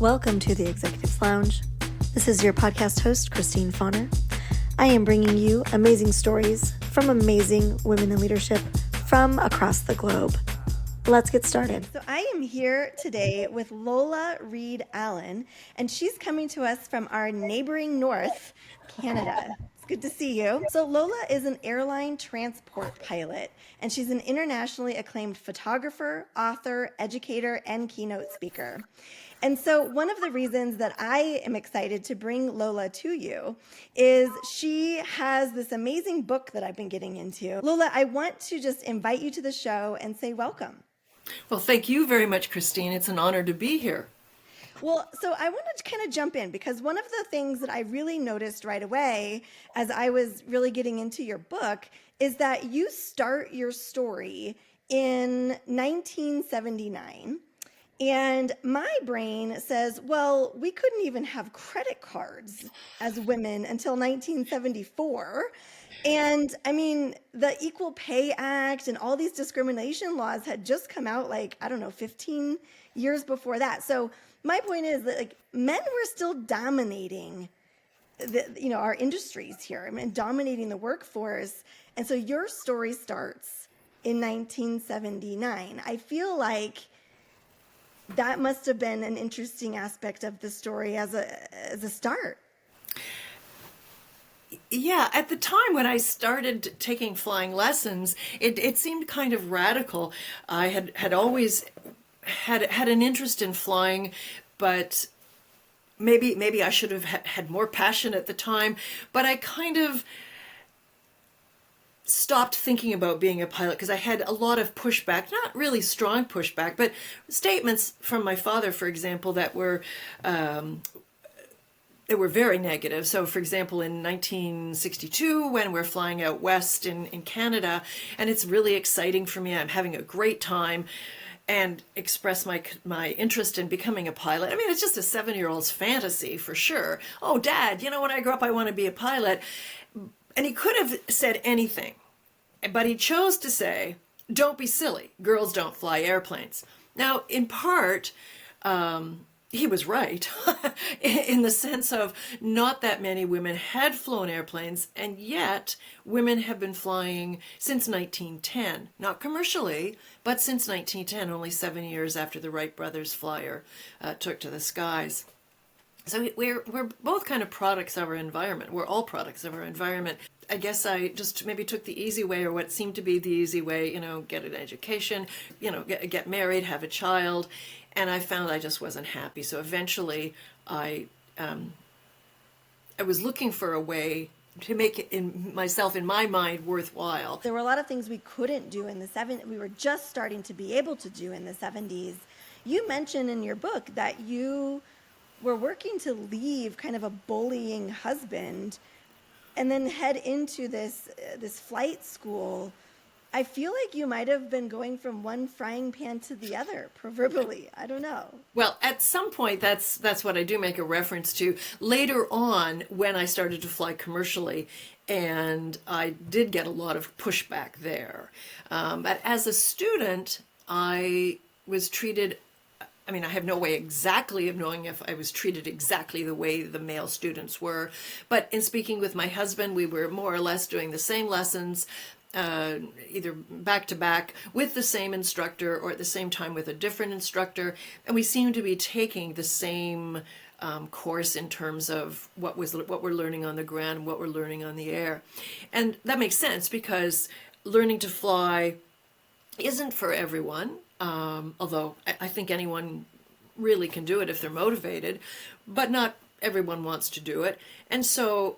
Welcome to the Executives Lounge. This is your podcast host, Christine Fauner. I am bringing you amazing stories from amazing women in leadership from across the globe. Let's get started. So I am here today with Lola Reid Allin, and she's coming to us from our neighboring north, Canada. It's good to see you. So Lola is an airline transport pilot, and she's an internationally acclaimed photographer, author, educator, and keynote speaker. And so one of the reasons that I am excited to bring Lola to you is she has this amazing book that I've been getting into. Lola, I want to just invite you to the show and say welcome. Well, thank you very much, Christine. It's an honor to be here. Well, so I wanted to kind of jump in because one of the things that I really noticed right away as I was really getting into your book is that you start your story in 1979. And my brain says, well, we couldn't even have credit cards as women until 1974. And I mean, the Equal Pay Act and all these discrimination laws had just come out 15 years before that. So my point is that men were still dominating our industries here. I mean, dominating the workforce. And so your story starts in 1979. I feel like that must have been an interesting aspect of the story as a start. Yeah, at the time when I started taking flying lessons, it seemed kind of radical. I had always had an interest in flying, but maybe I should have had more passion at the time. But I kind of stopped thinking about being a pilot because I had a lot of pushback, not really strong pushback, but statements from my father, for example, that were very negative. So, for example, in 1962, when we're flying out west in Canada, and it's really exciting for me, I'm having a great time, and express my interest in becoming a pilot. I mean, it's just a 7-year-old's fantasy for sure. Oh, Dad, when I grow up, I want to be a pilot. And he could have said anything, but he chose to say, don't be silly. Girls don't fly airplanes. Now, in part, he was right in the sense of not that many women had flown airplanes, and yet women have been flying since 1910. Not commercially, but since 1910, only 7 years after the Wright brothers flyer took to the skies. So we're both kind of products of our environment. We're all products of our environment. I guess I just maybe took the easy way, or what seemed to be the easy way, get an education, get married, have a child. And I found I just wasn't happy. So eventually I was looking for a way to make it myself, in my mind, worthwhile. There were a lot of things we couldn't do in the 70s. We were just starting to be able to do in the 70s. You mentioned in your book that you were working to leave kind of a bullying husband and then head into this flight school. I feel like you might have been going from one frying pan to the other, proverbially. I don't know. Well, at some point, that's what I do make a reference to. Later on, when I started to fly commercially, and I did get a lot of pushback there. But as a student, I was treated, I mean, I have no way exactly of knowing if I was treated exactly the way the male students were. But in speaking with my husband, we were more or less doing the same lessons, either back to back with the same instructor or at the same time with a different instructor. And we seemed to be taking the same course in terms of what we're learning on the ground and what we're learning on the air. And that makes sense because learning to fly isn't for everyone. Although I think anyone really can do it if they're motivated, but not everyone wants to do it. And so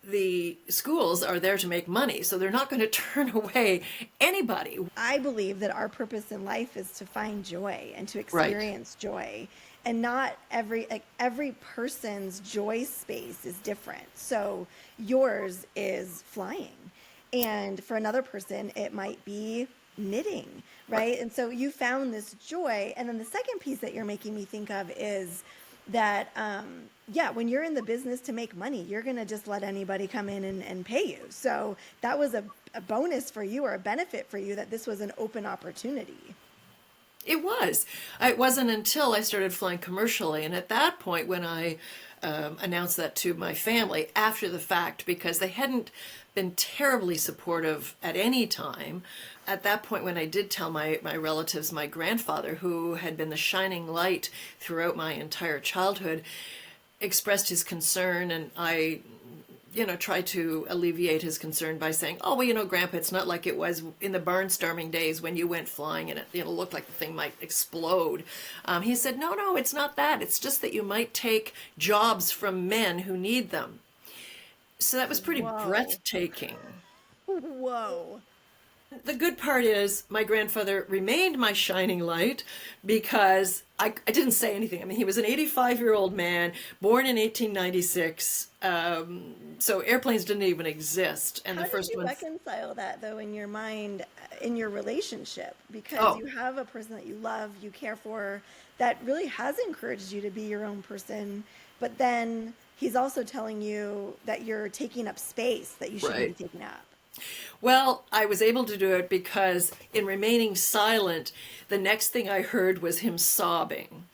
the schools are there to make money, so they're not going to turn away anybody. I believe that our purpose in life is to find joy and to experience joy. And not every person's joy space is different. So yours is flying. And for another person, it might be knitting, right? And so you found this joy. And then the second piece that you're making me think of is that, when you're in the business to make money, you're going to just let anybody come in and pay you. So that was a bonus for you, or a benefit for you, that this was an open opportunity. It was. It wasn't until I started flying commercially, and at that point, when I announced that to my family after the fact, because they hadn't been terribly supportive at any time. At that point, when I did tell my relatives, my grandfather, who had been the shining light throughout my entire childhood, expressed his concern, and I tried to alleviate his concern by saying, oh, well, Grandpa, it's not like it was in the barnstorming days when you went flying and it looked like the thing might explode. He said, no, it's not that. It's just that you might take jobs from men who need them. So that was pretty Whoa. breathtaking. Whoa. The good part is my grandfather remained my shining light because I didn't say anything. I mean, he was an 85-year-old man, born in 1896. So airplanes didn't even exist. And How the first did you one. reconcile that, though, in your mind, in your relationship? Because you have a person that you love, you care for, that really has encouraged you to be your own person. But then he's also telling you that you're taking up space that you shouldn't Right. be taking up. Well, I was able to do it because in remaining silent, the next thing I heard was him sobbing.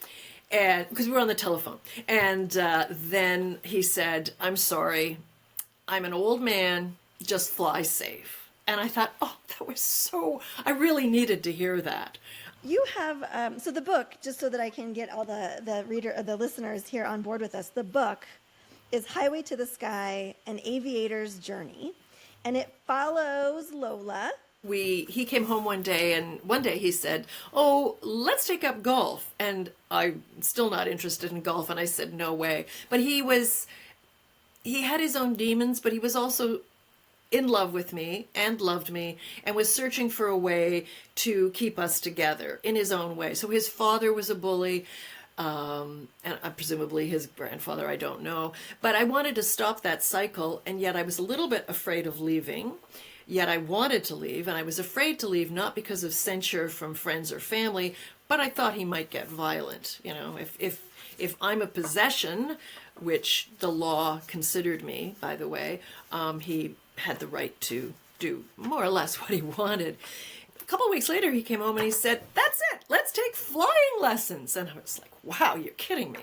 And because we were on the telephone. And then he said, I'm sorry, I'm an old man, just fly safe. And I thought, oh, that was I really needed to hear that. You have, so the book, just so that I can get all the listeners here on board with us, the book is Highway to the Sky, An Aviator's Journey. And it follows Lola. He came home one day, and one day he said, oh, let's take up golf. And I'm still not interested in golf. And I said, no way. But he had his own demons, but he was also in love with me and loved me and was searching for a way to keep us together in his own way. So his father was a bully. And presumably his grandfather, I don't know. But I wanted to stop that cycle, and yet I was a little bit afraid of leaving. Yet I wanted to leave, and I was afraid to leave not because of censure from friends or family, but I thought he might get violent. If I'm a possession, which the law considered me, by the way, he had the right to do more or less what he wanted. A couple of weeks later, he came home and he said, that's it, let's take flying lessons. And I was like, wow, you're kidding me.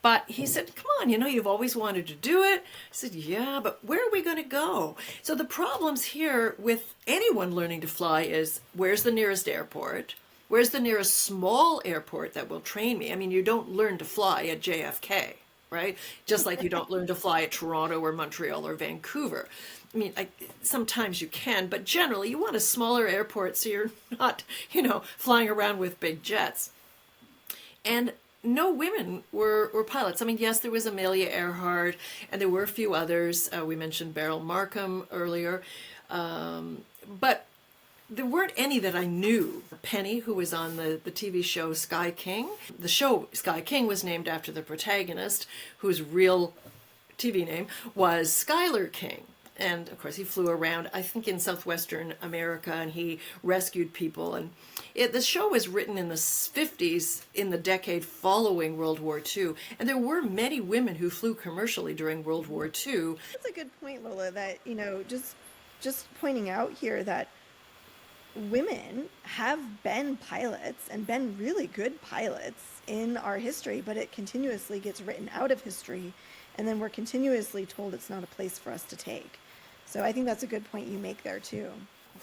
But he said, come on, you've always wanted to do it. I said, yeah, but where are we going to go? So the problems here with anyone learning to fly is, where's the nearest airport? Where's the nearest small airport that will train me? I mean, you don't learn to fly at JFK, right? Just like you don't learn to fly at Toronto or Montreal or Vancouver. I mean, sometimes you can, but generally you want a smaller airport so you're not, flying around with big jets. And no women were pilots. I mean, yes, there was Amelia Earhart, and there were a few others. We mentioned Beryl Markham earlier. But there weren't any that I knew. Penny, who was on the TV show Sky King. The show Sky King was named after the protagonist, whose real TV name was Skylar King. And of course, he flew around, I think, in southwestern America, and he rescued people. And the show was written in the 50s, in the decade following World War II. And there were many women who flew commercially during World War II. That's a good point, Lola, that, just pointing out here that women have been pilots and been really good pilots in our history, but it continuously gets written out of history. And then we're continuously told it's not a place for us to take. So I think that's a good point you make there too.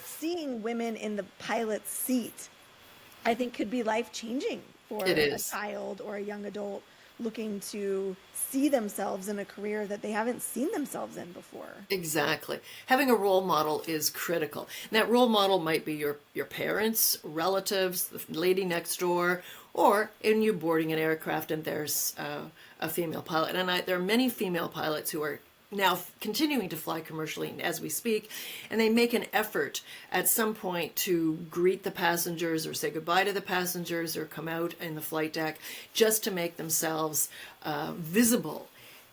Seeing women in the pilot's seat, I think, could be life-changing for a child or a young adult looking to see themselves in a career that they haven't seen themselves in before. Exactly. Having a role model is critical. And that role model might be your parents, relatives, the lady next door, or in you boarding an aircraft and there's a female pilot. And there are many female pilots who are now continuing to fly commercially as we speak, and they make an effort at some point to greet the passengers or say goodbye to the passengers or come out in the flight deck just to make themselves visible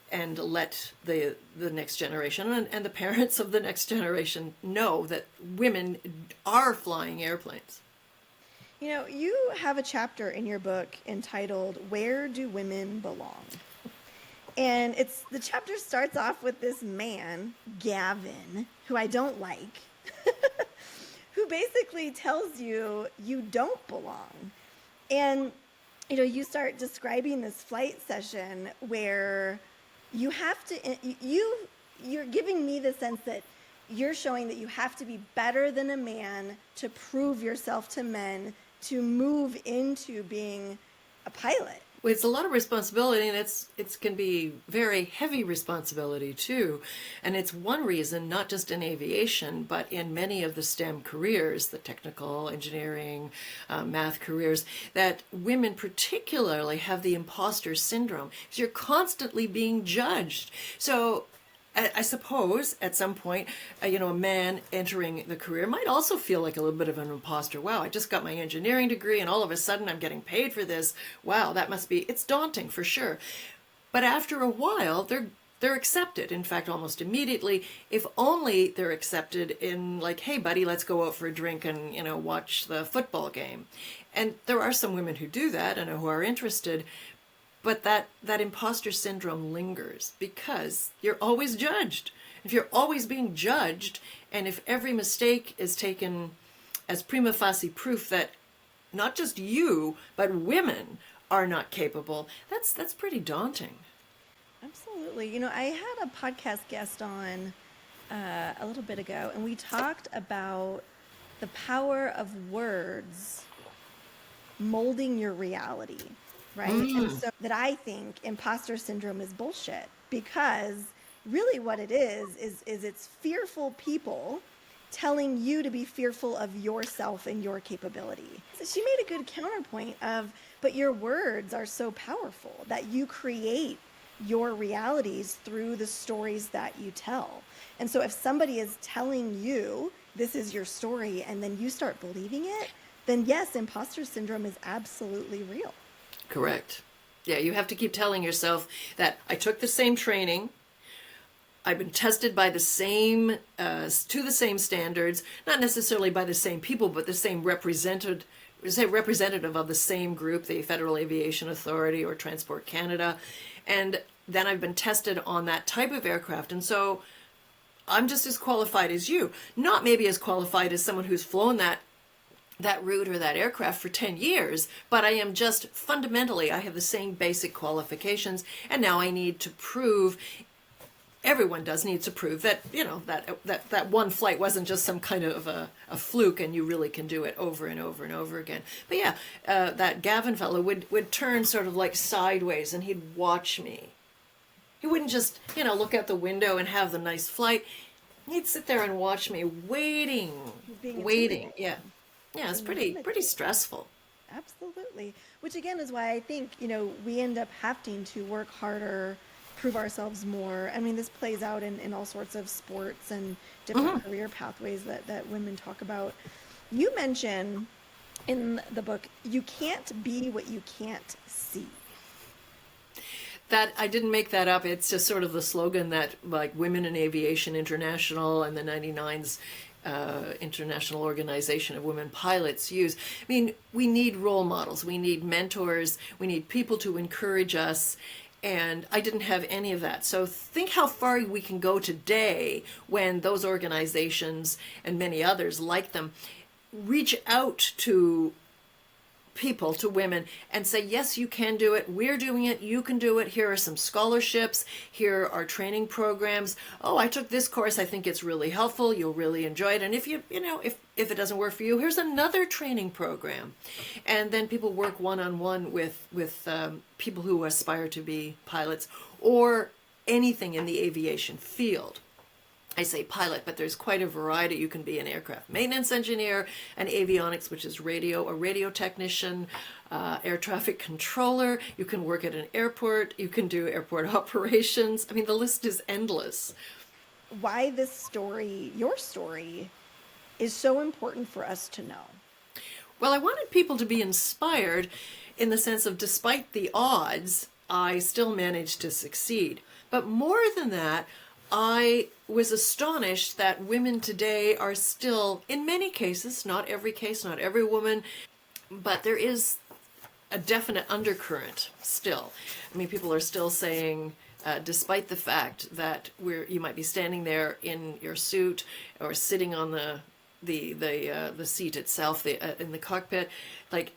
and let the next generation and the parents of the next generation know that women are flying airplanes. You have a chapter in your book entitled, Where Do Women Belong? And the chapter starts off with this man, Gavin, who I don't like, who basically tells you you don't belong. And you start describing this flight session where you have to you're giving me the sense that you're showing that you have to be better than a man to prove yourself to men to move into being a pilot. It's a lot of responsibility, and it can be very heavy responsibility too. And it's one reason, not just in aviation, but in many of the STEM careers, the technical, engineering, math careers, that women particularly have the imposter syndrome. Because you're constantly being judged. So I suppose at some point, a man entering the career might also feel like a little bit of an imposter. Wow, I just got my engineering degree and all of a sudden I'm getting paid for this. Wow, it's daunting for sure. But after a while, they're accepted. In fact, almost immediately, if only they're accepted in like, hey buddy, let's go out for a drink and, watch the football game. And there are some women who do that and who are interested. But that imposter syndrome lingers because you're always judged. If you're always being judged, and if every mistake is taken as prima facie proof that not just you, but women are not capable, that's pretty daunting. Absolutely. I had a podcast guest on a little bit ago, and we talked about the power of words molding your reality. Right. And so that I think imposter syndrome is bullshit, because really what it is it's fearful people telling you to be fearful of yourself and your capability. So she made a good counterpoint but your words are so powerful that you create your realities through the stories that you tell. And so if somebody is telling you this is your story and then you start believing it, then yes, imposter syndrome is absolutely real. Correct. Yeah, you have to keep telling yourself that I took the same training, I've been tested by the same, to the same standards, not necessarily by the same people, but the same representative of the same group, the Federal Aviation Authority or Transport Canada. And then I've been tested on that type of aircraft. And so I'm just as qualified as you, not maybe as qualified as someone who's flown that route or that aircraft for 10 years, but I am just fundamentally, I have the same basic qualifications, and now I need to prove, everyone does need to prove that, that one flight wasn't just some kind of a fluke and you really can do it over and over and over again. But yeah, that Gavin fellow would turn sort of like sideways and he'd watch me. He wouldn't just, look out the window and have the nice flight. He'd sit there and watch me waiting. Yeah. Yeah, it's pretty stressful. Absolutely. Which again is why I think, we end up having to work harder, prove ourselves more. I mean, this plays out in all sorts of sports and different career pathways that women talk about. You mention in the book, you can't be what you can't see. That I didn't make that up. It's just sort of the slogan that like Women in Aviation International and the 99's International Organization of Women Pilots use. I mean, we need role models, we need mentors, we need people to encourage us, and I didn't have any of that. So think how far we can go today when those organizations and many others like them reach out to people, to women, and say, yes, you can do it. We're doing it. You can do it. Here are some scholarships. Here are training programs. Oh, I took this course. I think it's really helpful. You'll really enjoy it. And if if it doesn't work for you, here's another training program. And then people work one-on-one with people who aspire to be pilots or anything in the aviation field. I say pilot, but there's quite a variety. You can be an aircraft maintenance engineer, an avionics, which is a radio technician, air traffic controller. You can work at an airport. You can do airport operations. I mean, the list is endless. Why this story, your story, is so important for us to know. Well, I wanted people to be inspired in the sense of, despite the odds, I still managed to succeed. But more than that, I was astonished that women today are still, in many cases, not every case, not every woman, but there is a definite undercurrent still. I mean, people are still saying, despite the fact that you might be standing there in your suit or sitting on the seat itself, in the cockpit, like,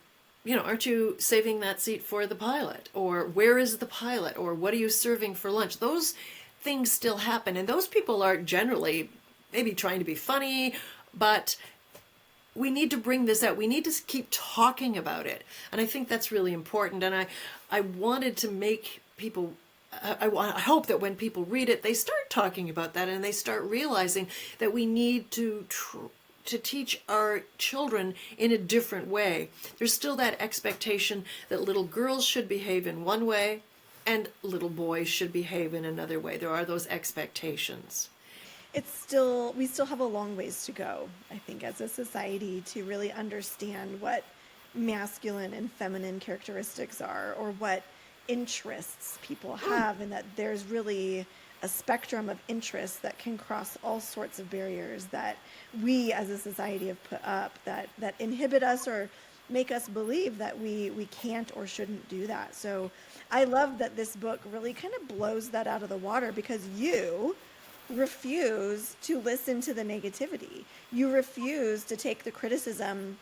aren't you saving that seat for the pilot? Or where is the pilot? Or what are you serving for lunch? Those things still happen. And those people are generally maybe trying to be funny, but we need to bring this out. We need to keep talking about it. And I think that's really important. And I wanted to make people, I hope that when people read it, they start talking about that and they start realizing that we need to teach our children in a different way. There's still that expectation that little girls should behave in one way and little boys should behave in another way. There are those expectations. We still have a long ways to go, I think, as a society to really understand what masculine and feminine characteristics are, or what interests people have, and that there's really a spectrum of interests that can cross all sorts of barriers that we as a society have put up that inhibit us or make us believe that we can't or shouldn't do that. So I love that this book really kind of blows that out of the water, because you refuse to listen to the negativity. You refuse to take the criticism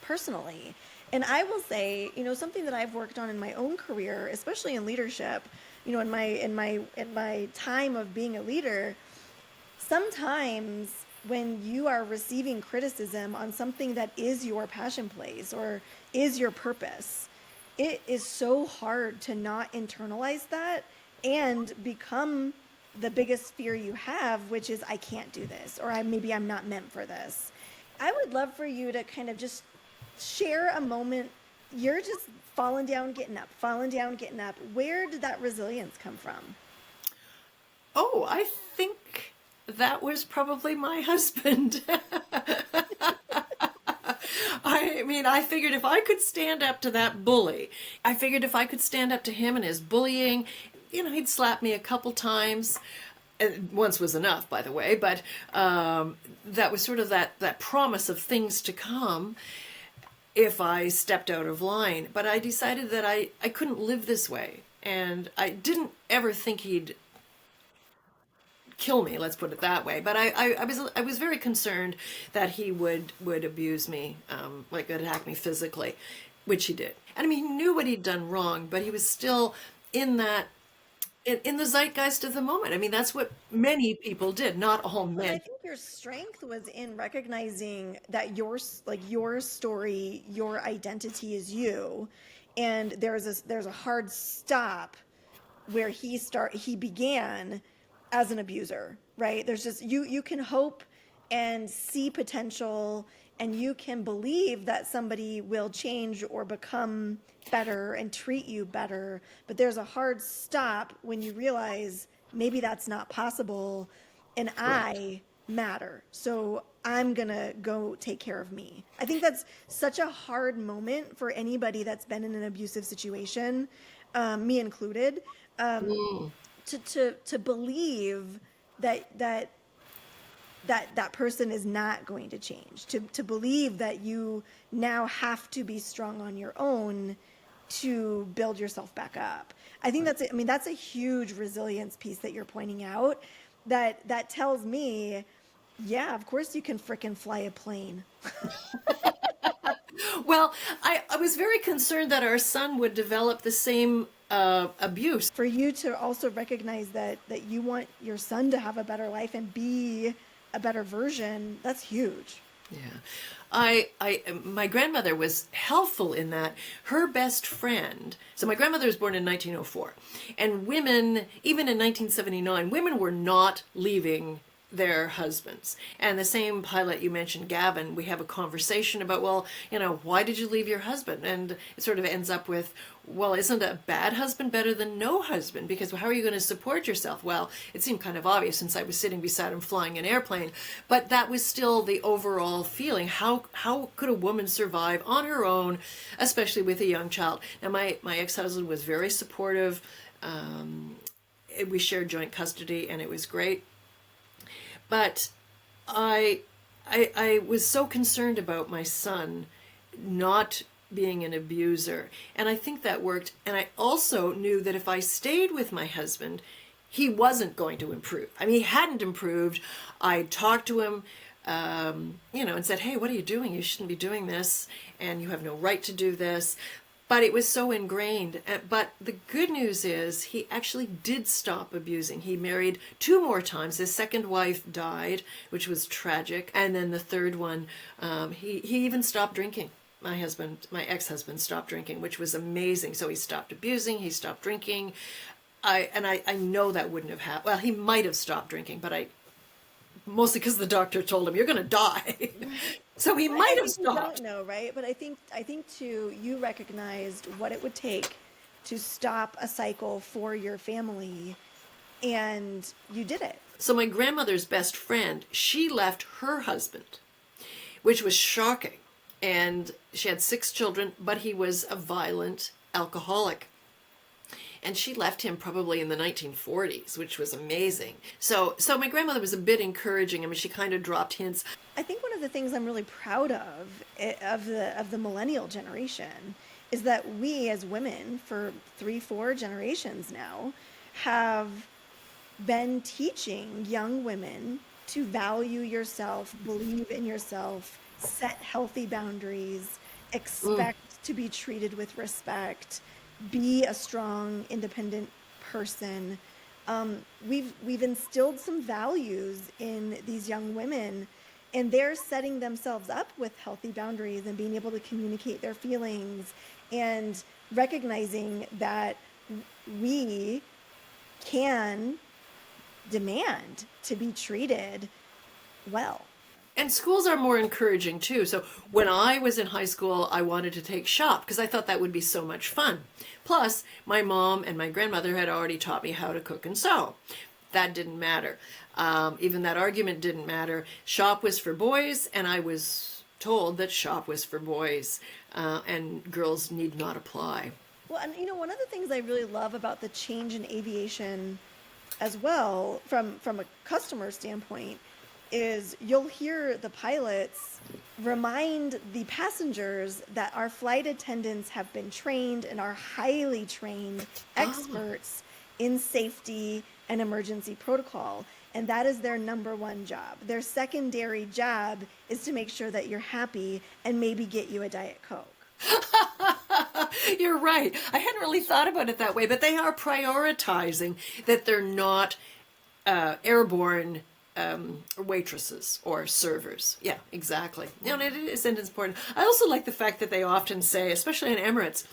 personally. And I will say, something that I've worked on in my own career, especially in leadership, in my time of being a leader, sometimes when you are receiving criticism on something that is your passion place or is your purpose, it is so hard to not internalize that and become the biggest fear you have, which is, I can't do this, or maybe I'm not meant for this. I would love for you to kind of just share a moment. You're just falling down, getting up, falling down, getting up. Where did that resilience come from? Oh, I think that was probably my husband. I figured if I could stand up to that bully, I figured if I could stand up to him and his bullying, he'd slap me a couple times. Once was enough, by the way, but that was sort of that promise of things to come if I stepped out of line. But I decided that I couldn't live this way. And I didn't ever think he'd kill me, let's put it that way. But I was very concerned that he would abuse me, like attack me physically, which he did. And he knew what he'd done wrong, but he was still in the zeitgeist of the moment. That's what many people did, not all men. I think your strength was in recognizing that your story, your identity is you, and there's a hard stop where he began as an abuser, right? There's just you can hope and see potential, and you can believe that somebody will change or become better and treat you better, but there's a hard stop when you realize maybe that's not possible, and I matter, so I'm gonna go take care of me. I think that's such a hard moment for anybody that's been in an abusive situation, me included, to believe that person is not going to change, to believe that you now have to be strong on your own to build yourself back up. I think that's a huge resilience piece that you're pointing out, that tells me, yeah, of course you can frickin' fly a plane. Well, I was very concerned that our son would develop the same abuse. For you to also recognize that you want your son to have a better life and be a better version, that's huge. Yeah. My grandmother was helpful in that. Her best friend, so my grandmother was born in 1904, and women, even in 1979, women were not leaving their husbands. And the same pilot you mentioned, Gavin, we have a conversation about, well, why did you leave your husband? And it sort of ends up with, well, isn't a bad husband better than no husband? Because how are you going to support yourself? Well, it seemed kind of obvious since I was sitting beside him flying an airplane, but that was still the overall feeling. How could a woman survive on her own, especially with a young child? Now, my ex-husband was very supportive. We shared joint custody, and it was great. But I was so concerned about my son not being an abuser, and I think that worked. And I also knew that if I stayed with my husband, he wasn't going to improve. He hadn't improved. I talked to him and said, hey, what are you doing? You shouldn't be doing this, and you have no right to do this. But it was so ingrained. But the good news is he actually did stop abusing. He married 2 more times. His second wife died, which was tragic. And then the third one, he even stopped drinking. My ex-husband stopped drinking, which was amazing. So he stopped abusing, he stopped drinking. I know that wouldn't have happened. Well, he might have stopped drinking, but mostly because the doctor told him, you're going to die. So he might have stopped. I don't know, right? But I think too, you recognized what it would take to stop a cycle for your family, and you did it. So my grandmother's best friend, she left her husband, which was shocking. And she had 6 children, but he was a violent alcoholic. And she left him probably in the 1940s, which was amazing. So my grandmother was a bit encouraging. I mean, she kind of dropped hints. I think one of the things I'm really proud of the millennial generation is that we as women for 3-4 generations now have been teaching young women to value yourself, believe in yourself, set healthy boundaries, expect to be treated with respect, be a strong, independent person. We've instilled some values in these young women, and they're setting themselves up with healthy boundaries and being able to communicate their feelings and recognizing that we can demand to be treated well. And schools are more encouraging too. So when I was in high school, I wanted to take shop because I thought that would be so much fun. Plus, my mom and my grandmother had already taught me how to cook and sew. That didn't matter. Even that argument didn't matter. Shop was for boys, and I was told that shop was for boys, and girls need not apply. Well, and one of the things I really love about the change in aviation as well, from a customer standpoint, is you'll hear the pilots remind the passengers that our flight attendants have been trained and are highly trained experts in safety and emergency protocol. And that is their number one job. Their secondary job is to make sure that you're happy and maybe get you a Diet Coke. You're right. I hadn't really thought about it that way, but they are prioritizing that they're not airborne waitresses or servers. Yeah, exactly. And it isn't important. I also like the fact that they often say, especially in Emirates,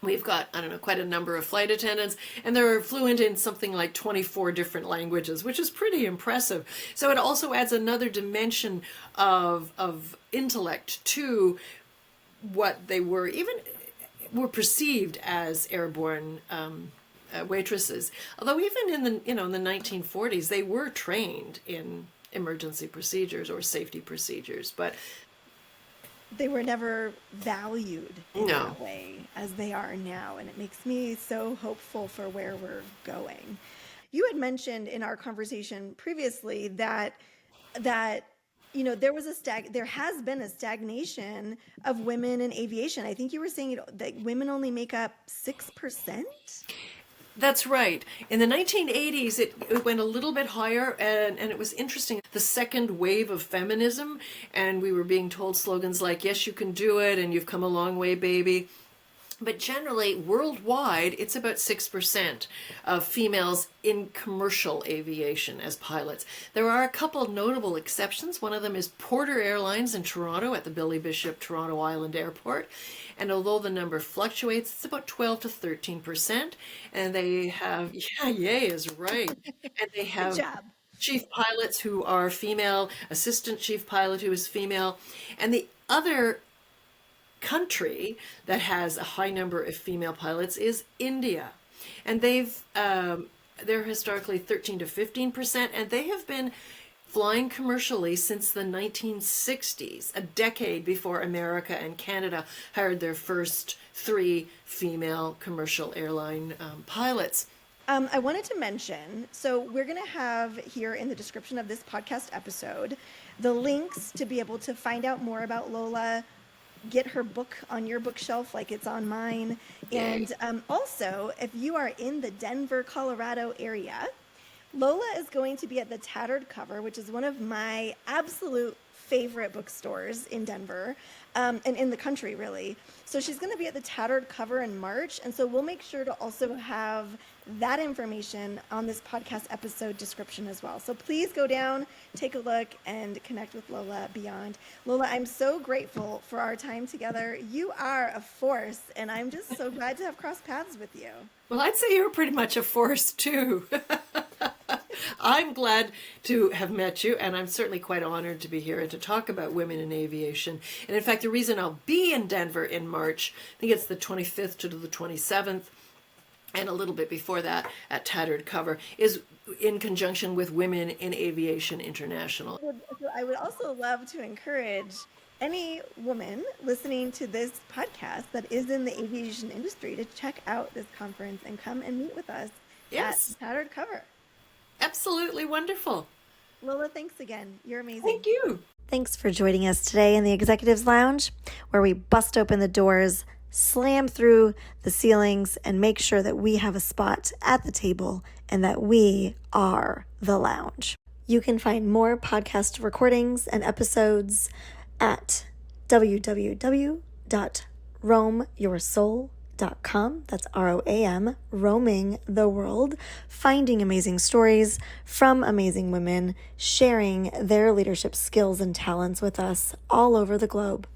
we've got, I don't know, quite a number of flight attendants, and they're fluent in something like 24 different languages, which is pretty impressive. So it also adds another dimension of intellect to what they were perceived as airborne waitresses. Although even in the in the 1940s, they were trained in emergency procedures or safety procedures, but they were never valued in that way as they are now, and it makes me so hopeful for where we're going. You had mentioned in our conversation previously that there has been a stagnation of women in aviation. I think you were saying that women only make up 6%. That's right. In the 1980s, it went a little bit higher, and it was interesting. The second wave of feminism, and we were being told slogans like, yes, you can do it, and you've come a long way, baby. But generally, worldwide, it's about 6% of females in commercial aviation as pilots. There are a couple of notable exceptions. One of them is Porter Airlines in Toronto at the Billy Bishop Toronto Island Airport. And although the number fluctuates, it's about 12 to 13%. And they have, yay is right. And they have chief pilots who are female, assistant chief pilot who is female. And the other country that has a high number of female pilots is India, and they're historically 13 to 15%, and they have been flying commercially since the 1960s, a decade before America and Canada hired their first 3 female commercial airline pilots. I wanted to mention, so we're going to have here in the description of this podcast episode the links to be able to find out more about Lola, get her book on your bookshelf like it's on mine. And also, if you are in the Denver, Colorado area, Lola is going to be at the Tattered Cover, which is one of my absolute favorite bookstores in Denver, and in the country, really. So she's going to be at the Tattered Cover in March. And so we'll make sure to also have that information on this podcast episode description as well. So please go down, take a look, and connect with Lola beyond. Lola, I'm so grateful for our time together. You are a force, and I'm just so glad to have crossed paths with you. Well, I'd say you were pretty much a force too. I'm glad to have met you, and I'm certainly quite honored to be here and to talk about women in aviation. And in fact, the reason I'll be in Denver in March, I think it's the 25th to the 27th, and a little bit before that at Tattered Cover, is in conjunction with Women in Aviation International. So I would also love to encourage any woman listening to this podcast that is in the aviation industry to check out this conference and come and meet with us at Tattered Cover. Absolutely wonderful. Lola, thanks again. You're amazing. Thank you. Thanks for joining us today in the Executives Lounge, where we bust open the doors, slam through the ceilings, and make sure that we have a spot at the table and that we are the lounge. You can find more podcast recordings and episodes at www.roamyoursoul.com. That's ROAM, roaming the world, finding amazing stories from amazing women, sharing their leadership skills and talents with us all over the globe.